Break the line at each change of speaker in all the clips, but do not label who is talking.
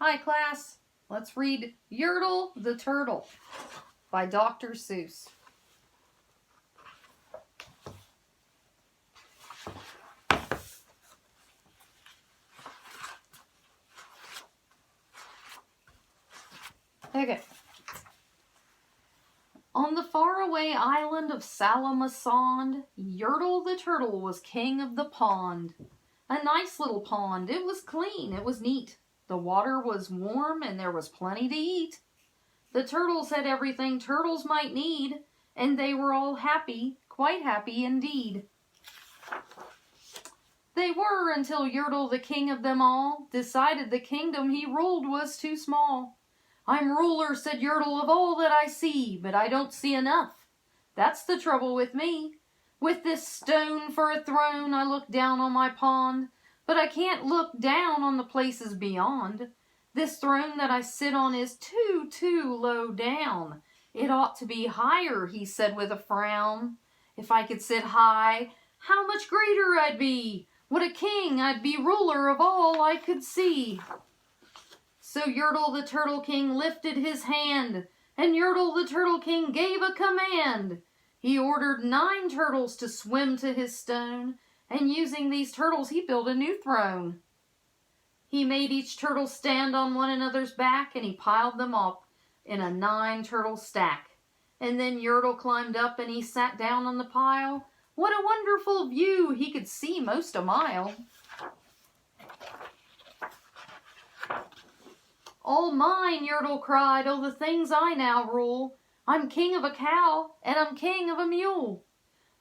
Hi class, let's read Yertle the Turtle by Dr. Seuss. Okay. On the faraway island of Salamasond, Yertle the Turtle was king of the pond. A nice little pond. It was clean. It was neat. The water was warm and there was plenty to eat. The turtles had everything turtles might need, and they were all happy, quite happy indeed. They were until Yertle, the king of them all, decided the kingdom he ruled was too small. "I'm ruler," said Yertle, "of all that I see, but I don't see enough. That's the trouble with me. With this stone for a throne, I look down on my pond, but I can't look down on the places beyond. This throne that I sit on is too low down. It ought to be higher," he said with a frown. "If I could sit high, how much greater I'd be. What a king, I'd be ruler of all I could see." So Yertle the Turtle King lifted his hand, and Yertle the Turtle King gave a command. He ordered 9 turtles to swim to his stone, and using these turtles he built a new throne. He made each turtle stand on one another's back, and he piled them up in a 9 turtle stack. And then Yertle climbed up and he sat down on the pile. What a wonderful view! He could see most a mile. "All mine," Yertle cried, "oh, the things I now rule. I'm king of a cow, and I'm king of a mule.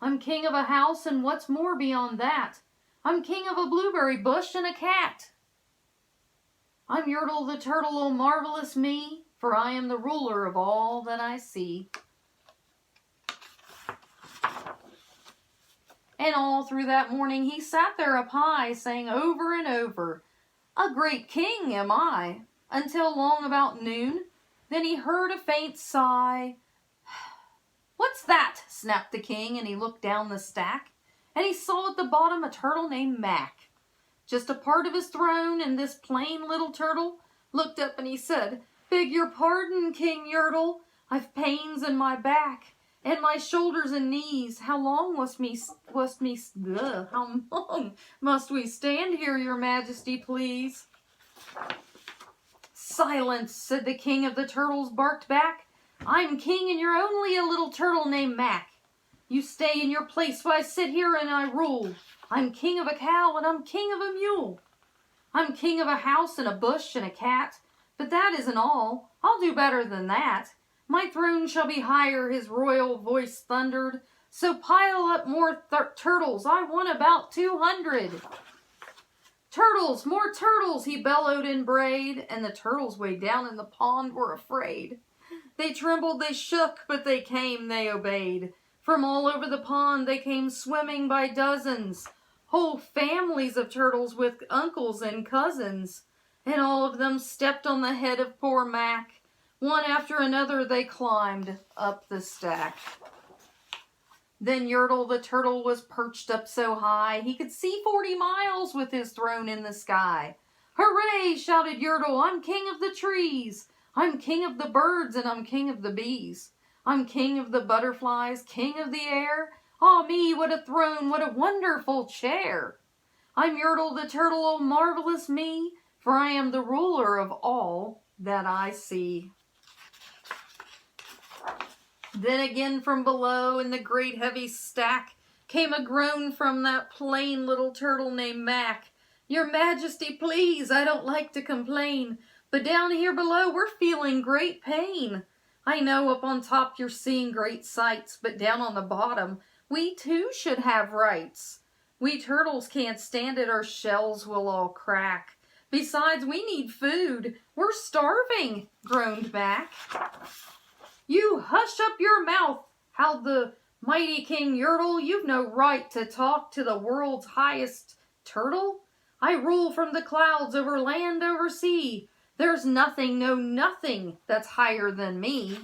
I'm king of a house, and what's more beyond that, I'm king of a blueberry bush and a cat. I'm Yertle the Turtle, oh marvelous me, for I am the ruler of all that I see." And all through that morning he sat there up high, saying over and over, "A great king am I," until long about noon. Then he heard a faint sigh. "What's that?" snapped the king, and he looked down the stack, and he saw at the bottom a turtle named Mac, just a part of his throne, and this plain little turtle looked up and he said, "Beg your pardon, King Yertle, I've pains in my back, and my shoulders and knees. How long must we stand here, your majesty, please?" "Silence," said the king of the turtles, barked back. "I'm king, and you're only a little turtle named Mac. You stay in your place while I sit here and I rule. I'm king of a cow, and I'm king of a mule. I'm king of a house and a bush and a cat. But that isn't all. I'll do better than that. My throne shall be higher," his royal voice thundered. "So pile up more turtles. I want about 200. Turtles, more turtles," he bellowed and brayed, and the turtles way down in the pond were afraid. They trembled, they shook, but they came, they obeyed. From all over the pond they came swimming by dozens, whole families of turtles with uncles and cousins, and all of them stepped on the head of poor Mac. One after another they climbed up the stack. Then Yertle the Turtle was perched up so high he could see 40 miles with his throne in the sky. "Hooray!" shouted Yertle, "I'm king of the trees. I'm king of the birds, and I'm king of the bees. I'm king of the butterflies, king of the air. Ah me, what a throne, what a wonderful chair. I'm Yertle the Turtle, oh marvelous me, for I am the ruler of all that I see." Then again from below in the great heavy stack came a groan from that plain little turtle named Mac. "Your majesty, please, I don't like to complain, but down here below we're feeling great pain. I know up on top you're seeing great sights, but down on the bottom we too should have rights. We turtles can't stand it, our shells will all crack. Besides, we need food. We're starving," groaned Mac. "You hush up your mouth," howled the mighty King Yertle. "You've no right to talk to the world's highest turtle. I rule from the clouds, over land, over sea. There's nothing, no nothing, that's higher than me."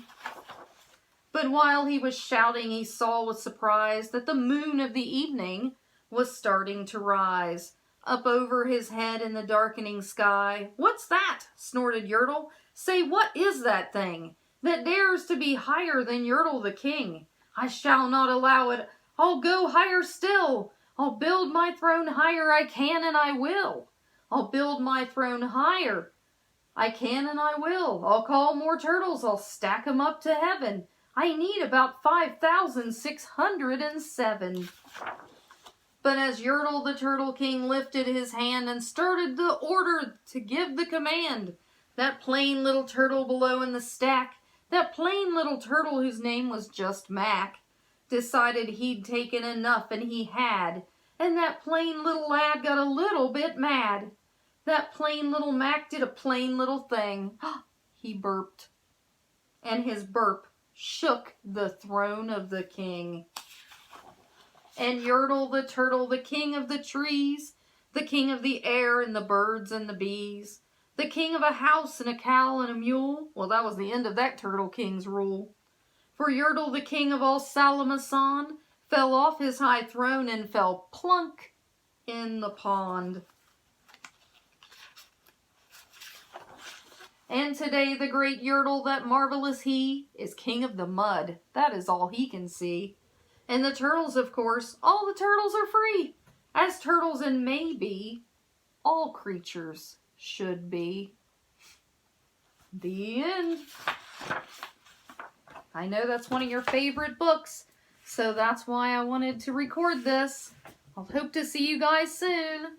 But while he was shouting, he saw with surprise that the moon of the evening was starting to rise. up over his head in the darkening sky. "What's that?" snorted Yertle. "Say, what is that thing that dares to be higher than Yertle the king? I shall not allow it. I'll go higher still. I'll build my throne higher. I can and I will. I'll build my throne higher. I can and I will. I'll call more turtles. I'll stack 'em up to heaven. I need about 5,607. But as Yertle the Turtle King lifted his hand and started the order to give the command, that plain little turtle below in the stack, that plain little turtle whose name was just Mac, decided he'd taken enough, and he had. And that plain little lad got a little bit mad. That plain little Mac did a plain little thing. He burped. And his burp shook the throne of the king. And Yertle the Turtle, the king of the trees, the king of the air and the birds and the bees, the king of a house and a cow and a mule, well, that was the end of that Turtle King's rule. For Yertle, the king of all Salamason, fell off his high throne and fell plunk in the pond. And today the great Yertle, that marvelous he, is king of the mud. That is all he can see. And the turtles, of course, all the turtles are free, as turtles and maybe all creatures should be. The end. I know that's one of your favorite books, so that's why I wanted to record this. I'll hope to see you guys soon.